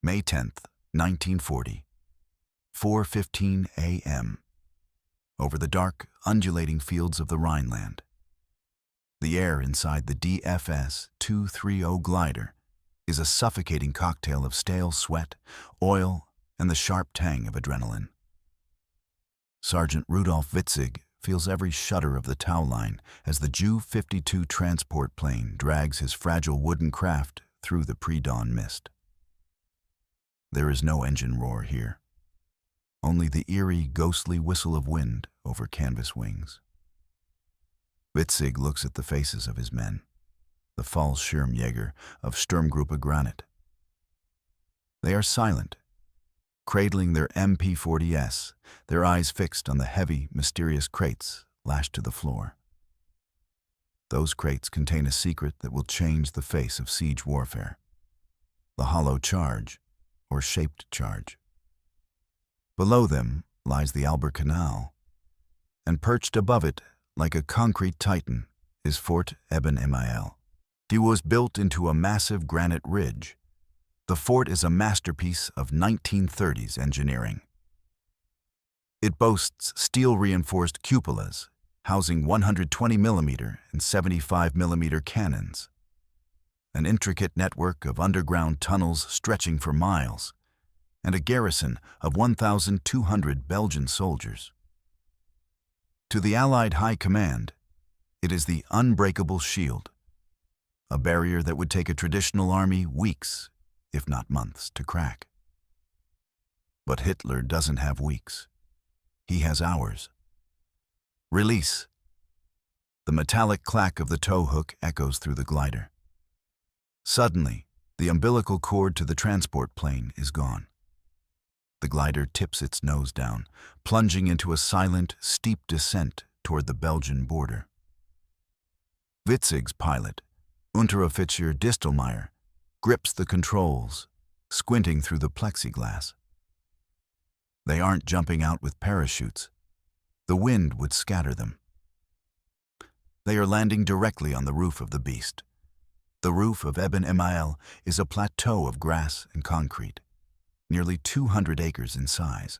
May 10th, 1940, 4:15 a.m. Over the dark, undulating fields of the Rhineland. The air inside the DFS-230 glider is a suffocating cocktail of stale sweat, oil, and the sharp tang of adrenaline. Sergeant Rudolf Witzig feels every shudder of the tow line as the WW2 transport plane drags his fragile wooden craft through the pre-dawn mist. There is no engine roar here, only the eerie, ghostly whistle of wind over canvas wings. Witzig looks at the faces of his men, the Fallschirmjäger of Sturmgruppe Granit. They are silent, cradling their MP40s, their eyes fixed on the heavy, mysterious crates lashed to the floor. Those crates contain a secret that will change the face of siege warfare: the hollow charge, or shaped charge. Below them lies the Elbe Canal, and perched above it, like a concrete titan, is Fort Eben-Emael. It was built into a massive granite ridge. The fort is a masterpiece of 1930s engineering. It boasts steel-reinforced cupolas, housing 120mm and 75mm cannons, an intricate network of underground tunnels stretching for miles, and a garrison of 1,200 Belgian soldiers. To the Allied High Command, it is the Unbreakable shield, a barrier that would take a traditional army weeks, if not months, to crack. But Hitler doesn't have weeks. He has hours. Release. The metallic clack of the tow hook echoes through the glider. Suddenly, the umbilical cord to the transport plane is gone. The glider tips its nose down, plunging into a silent, steep descent toward the Belgian border. Witzig's pilot, Unteroffizier Distelmeyer, grips the controls, squinting through the plexiglass. They aren't jumping out with parachutes. The wind would scatter them. They are landing directly on the roof of the beast. The roof of Eben-Emael is a plateau of grass and concrete, nearly 200 acres in size.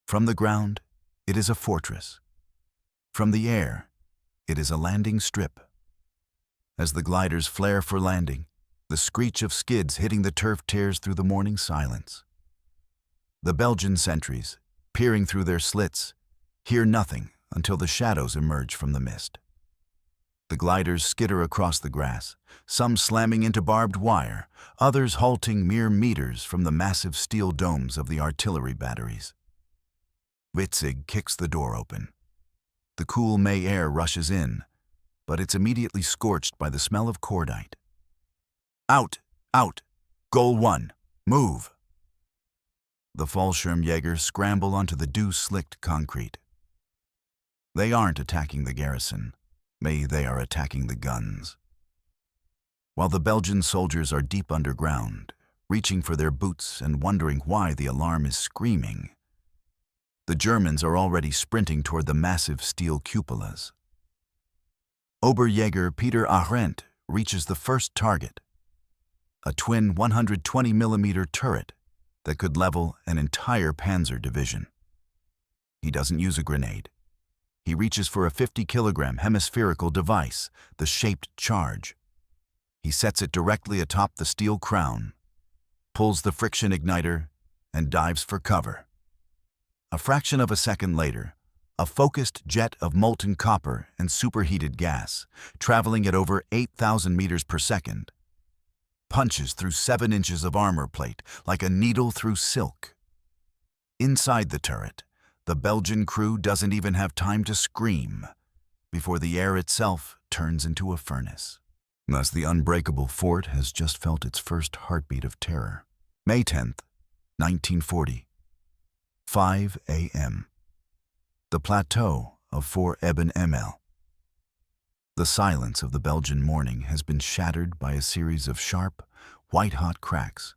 From the ground, it is a fortress. From the air, it is a landing strip. As the gliders flare for landing, the screech of skids hitting the turf tears through the morning silence. The Belgian sentries, peering through their slits, hear nothing until the shadows emerge from the mist. The gliders skitter across the grass, some slamming into barbed wire, others halting mere meters from the massive steel domes of the artillery batteries. Witzig kicks the door open. The cool May air rushes in, but it's immediately scorched by the smell of cordite. Out! Out! Goal 1! Move! The Fallschirmjäger scramble onto the dew-slicked concrete. They aren't attacking the garrison. They are attacking the guns. While the Belgian soldiers are deep underground, reaching for their boots and wondering why the alarm is screaming, the Germans are already sprinting toward the massive steel cupolas. Oberjäger Peter Arendt reaches the first target, a twin 120mm turret that could level an entire panzer division. He doesn't use a grenade. He reaches for a 50-kilogram hemispherical device, the shaped charge. He sets it directly atop the steel crown, pulls the friction igniter, and dives for cover. A fraction of a second later, a focused jet of molten copper and superheated gas, traveling at over 8,000 meters per second, punches through 7 inches of armor plate like a needle through silk. Inside the turret, the Belgian crew doesn't even have time to scream before the air itself turns into a furnace. Thus, the Unbreakable fort has just felt its first heartbeat of terror. May 10th, 1940, 5 a.m. The plateau of Fort Eben-Emael. The silence of the Belgian morning has been shattered by a series of sharp, white-hot cracks.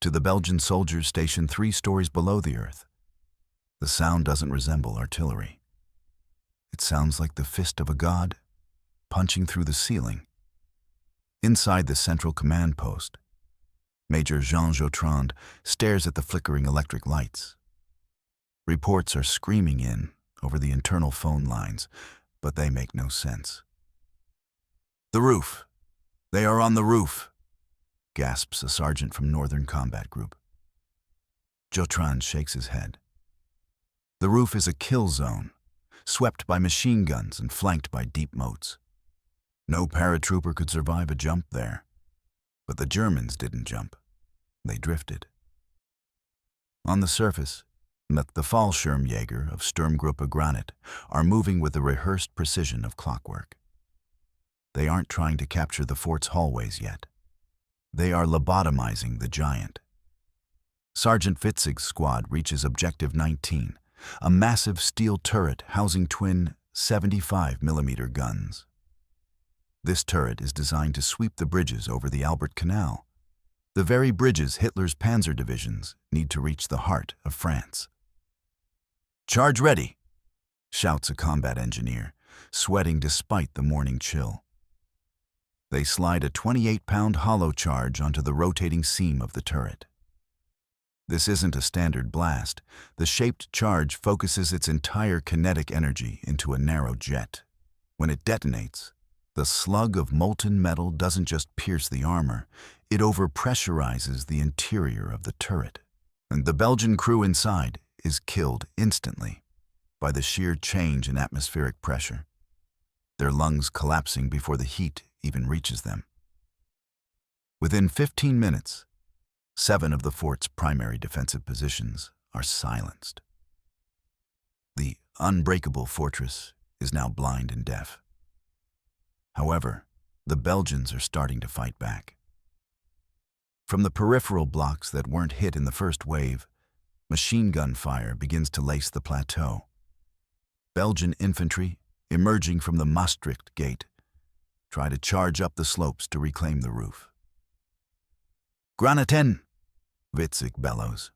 To the Belgian soldiers stationed 3 stories below the earth, the sound doesn't resemble artillery. It sounds like the fist of a god punching through the ceiling. Inside the central command post, Major Jean Jotrand stares at the flickering electric lights. Reports are screaming in over the internal phone lines, but they make no sense. "The roof! They are on the roof!" gasps a sergeant from Northern Combat Group. Jotrand shakes his head. The roof is a kill zone, swept by machine guns and flanked by deep moats. No paratrooper could survive a jump there. But the Germans didn't jump. They drifted. On the surface, the Fallschirmjäger of Sturmgruppe Granit are moving with the rehearsed precision of clockwork. They aren't trying to capture the fort's hallways yet. They are lobotomizing the giant. Sergeant Witzig's squad reaches Objective 19, a massive steel turret housing twin 75mm guns. This turret is designed to sweep the bridges over the Albert Canal, the very bridges Hitler's panzer divisions need to reach the heart of France. "Charge ready," shouts a combat engineer, sweating despite the morning chill. They slide a 28-pound hollow charge onto the rotating seam of the turret. This isn't a standard blast. The shaped charge focuses its entire kinetic energy into a narrow jet. When it detonates, the slug of molten metal doesn't just pierce the armor, it overpressurizes the interior of the turret. And the Belgian crew inside is killed instantly by the sheer change in atmospheric pressure, their lungs collapsing before the heat even reaches them. Within 15 minutes, 7 of the fort's primary defensive positions are silenced. The Unbreakable fortress is now blind and deaf. However, the Belgians are starting to fight back. From the peripheral blocks that weren't hit in the first wave, machine gun fire begins to lace the plateau. Belgian infantry, emerging from the Maastricht Gate, try to charge up the slopes to reclaim the roof. "Graniten!" Witzig bellows.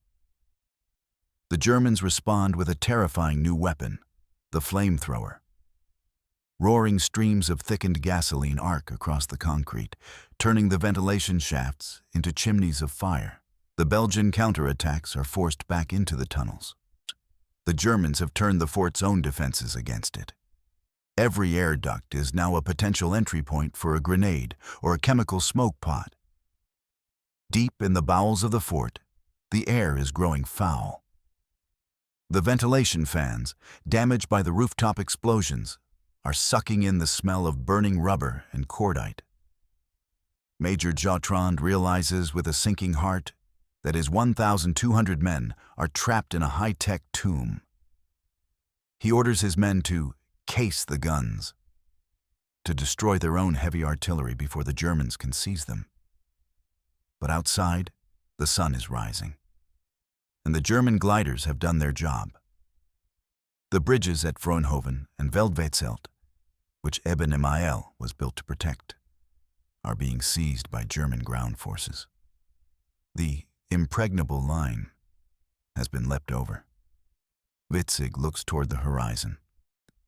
The Germans respond with a terrifying new weapon, the flamethrower. Roaring streams of thickened gasoline arc across the concrete, turning the ventilation shafts into chimneys of fire. The Belgian counterattacks are forced back into the tunnels. The Germans have turned the fort's own defenses against it. Every air duct is now a potential entry point for a grenade or a chemical smoke pot. Deep in the bowels of the fort, the air is growing foul. The ventilation fans, damaged by the rooftop explosions, are sucking in the smell of burning rubber and cordite. Major Jotrand realizes with a sinking heart that his 1,200 men are trapped in a high-tech tomb. He orders his men to case the guns, to destroy their own heavy artillery before the Germans can seize them. But outside, the sun is rising, and the German gliders have done their job. The bridges at Fraunhofen and Veldwezelt, which Eben-Emael was built to protect, are being seized by German ground forces. The impregnable line has been leapt over. Witzig looks toward the horizon.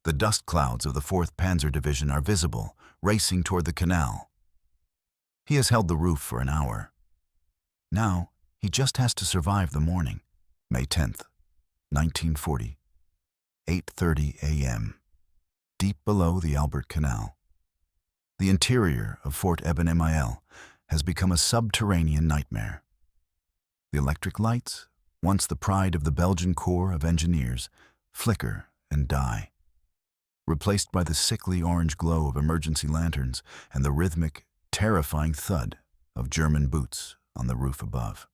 The dust clouds of the 4th Panzer Division are visible, racing toward the canal. He has held the roof for an hour. Now, he just has to survive the morning. May 10th, 1940, 8:30 a.m., deep below the Albert Canal. The interior of Fort Eben-Emael has become a subterranean nightmare. The electric lights, once the pride of the Belgian Corps of Engineers, flicker and die, replaced by the sickly orange glow of emergency lanterns and the rhythmic, terrifying thud of German boots on the roof above.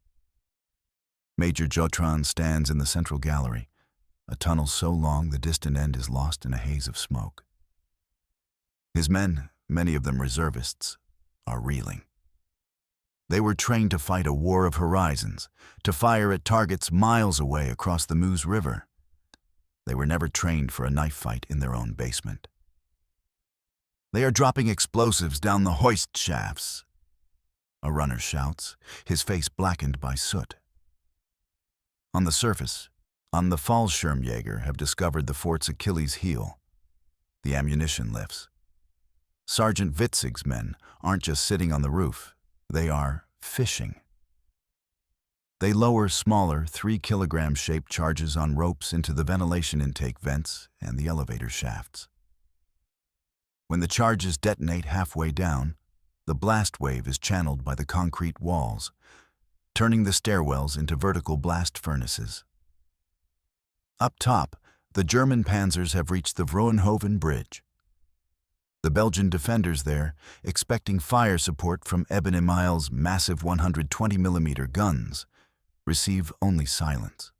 Major Jotrand stands in the central gallery, a tunnel so long the distant end is lost in a haze of smoke. His men, many of them reservists, are reeling. They were trained to fight a war of horizons, to fire at targets miles away across the Meuse River. They were never trained for a knife fight in their own basement. "They are dropping explosives down the hoist shafts," a runner shouts, his face blackened by soot. On the surface, the Fallschirmjäger have discovered the fort's Achilles heel, the ammunition lifts. Sergeant Witzig's men aren't just sitting on the roof, they are fishing. They lower smaller 3-kilogram-shaped charges on ropes into the ventilation intake vents and the elevator shafts. When the charges detonate halfway down, the blast wave is channeled by the concrete walls, turning the stairwells into vertical blast furnaces. Up top, the German panzers have reached the Vroenhoven Bridge. The Belgian defenders there, expecting fire support from Eben-Emael's massive 120mm guns, receive only silence.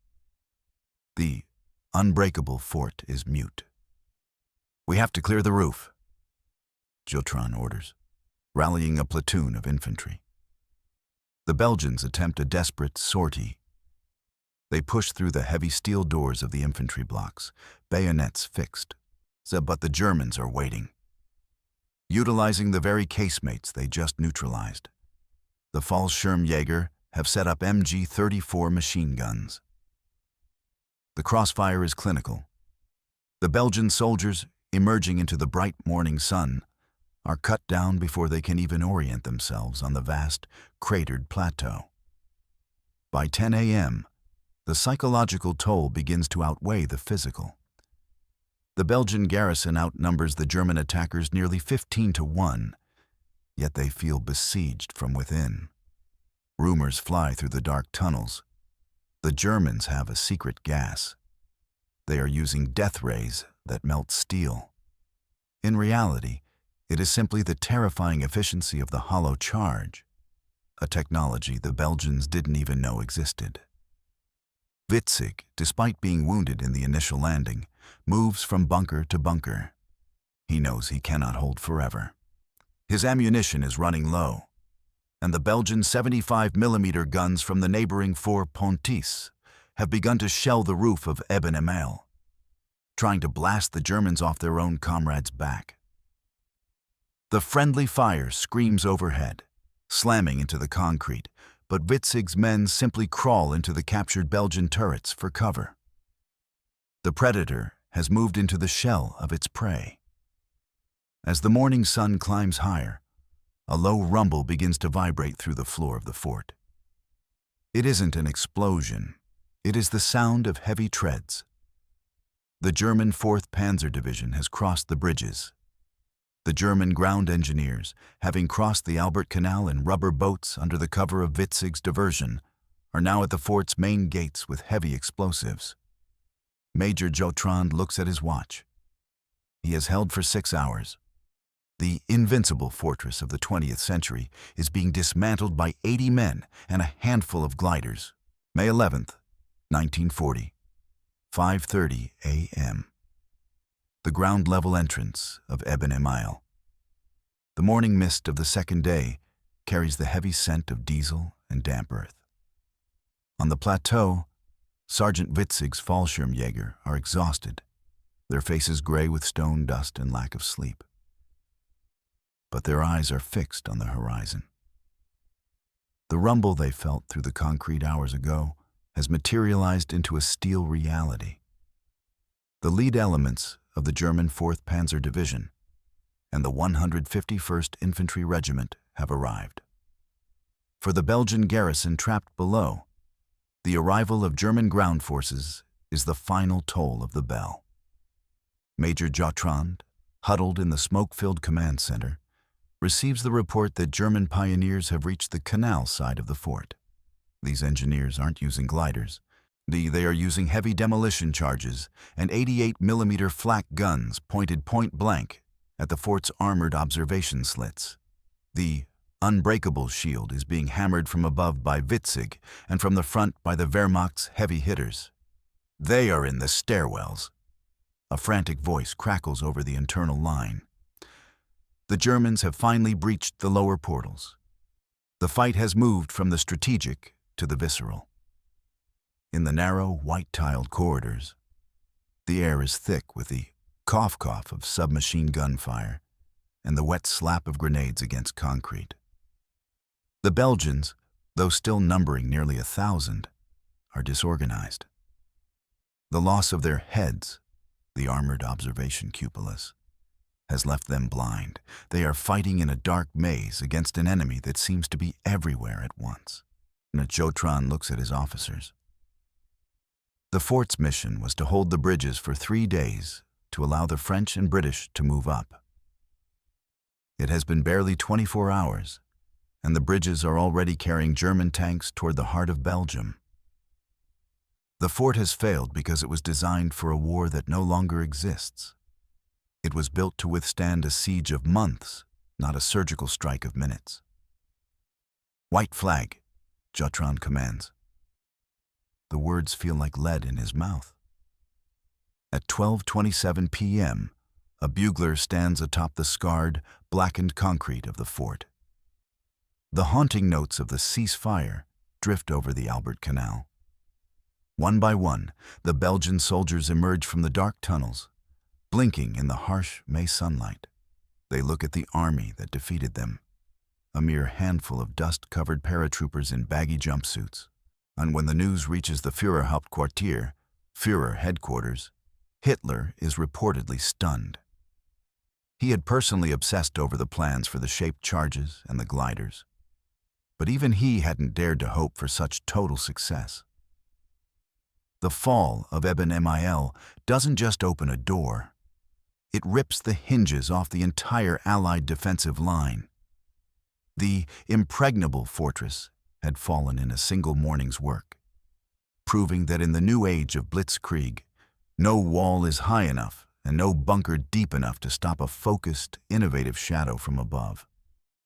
The Unbreakable fort is mute. "We have to clear the roof," Jotron orders, rallying a platoon of infantry. The Belgians attempt a desperate sortie. They push through the heavy steel doors of the infantry blocks, bayonets fixed, but the Germans are waiting. Utilizing the very casemates they just neutralized, the Fallschirmjäger have set up MG-34 machine guns. The crossfire is clinical. The Belgian soldiers, emerging into the bright morning sun, are cut down before they can even orient themselves on the vast, cratered plateau. By 10 a.m., the psychological toll begins to outweigh the physical. The Belgian garrison outnumbers the German attackers nearly 15-1, yet they feel besieged from within. Rumors fly through the dark tunnels. The Germans have a secret gas. They are using death rays that melt steel. In reality, it is simply the terrifying efficiency of the hollow charge, a technology the Belgians didn't even know existed. Witzig, despite being wounded in the initial landing, moves from bunker to bunker. He knows he cannot hold forever. His ammunition is running low, and the Belgian 75mm guns from the neighboring Fort Pontis have begun to shell the roof of Eben-Emael, trying to blast the Germans off their own comrades' back. The friendly fire screams overhead, slamming into the concrete, but Witzig's men simply crawl into the captured Belgian turrets for cover. The predator has moved into the shell of its prey. As the morning sun climbs higher, a low rumble begins to vibrate through the floor of the fort. It isn't an explosion. It is the sound of heavy treads. The German 4th Panzer Division has crossed the bridges. The German ground engineers, having crossed the Albert Canal in rubber boats under the cover of Witzig's diversion, are now at the fort's main gates with heavy explosives. Major Jotrand looks at his watch. He has held for 6 hours. The invincible fortress of the 20th century is being dismantled by 80 men and a handful of gliders. May 11th, 1940, 5:30 a.m. The ground-level entrance of Eben-Emael. The morning mist of the second day carries the heavy scent of diesel and damp earth. On the plateau, Sergeant Witzig's Fallschirmjäger are exhausted, their faces gray with stone dust and lack of sleep. But their eyes are fixed on the horizon. The rumble they felt through the concrete hours ago has materialized into a steel reality. The lead elements of the German 4th Panzer Division and the 151st Infantry Regiment have arrived. For the Belgian garrison trapped below, the arrival of German ground forces is the final toll of the bell. Major Jotrand, huddled in the smoke-filled command center, receives the report that German pioneers have reached the canal side of the fort. These engineers aren't using gliders. They are using heavy demolition charges and 88mm flak guns pointed point-blank at the fort's armored observation slits. The Unbreakable shield is being hammered from above by Witzig and from the front by the Wehrmacht's heavy hitters. They are in the stairwells. A frantic voice crackles over the internal line. The Germans have finally breached the lower portals. The fight has moved from the strategic to the visceral. In the narrow, white-tiled corridors, the air is thick with the cough-cough of submachine gun fire and the wet slap of grenades against concrete. The Belgians, though still numbering nearly 1,000, are disorganized. The loss of their heads, the armored observation cupolas, has left them blind. They are fighting in a dark maze against an enemy that seems to be everywhere at once. Jotron looks at his officers. The fort's mission was to hold the bridges for 3 days to allow the French and British to move up. It has been barely 24 hours, and the bridges are already carrying German tanks toward the heart of Belgium. The fort has failed because it was designed for a war that no longer exists. It was built to withstand a siege of months, not a surgical strike of minutes. "White flag," Jotron commands. The words feel like lead in his mouth. At 12:27 p.m., a bugler stands atop the scarred, blackened concrete of the fort. The haunting notes of the ceasefire drift over the Albert Canal. One by one, the Belgian soldiers emerge from the dark tunnels, blinking in the harsh May sunlight. They look at the army that defeated them, a mere handful of dust-covered paratroopers in baggy jumpsuits. And when the news reaches the Führerhauptquartier, Führer headquarters, Hitler is reportedly stunned. He had personally obsessed over the plans for the shaped charges and the gliders. But even he hadn't dared to hope for such total success. The fall of Eben-Emael doesn't just open a door. It rips the hinges off the entire Allied defensive line. The impregnable fortress had fallen in a single morning's work, proving that in the new age of blitzkrieg, no wall is high enough and no bunker deep enough to stop a focused, innovative shadow from above.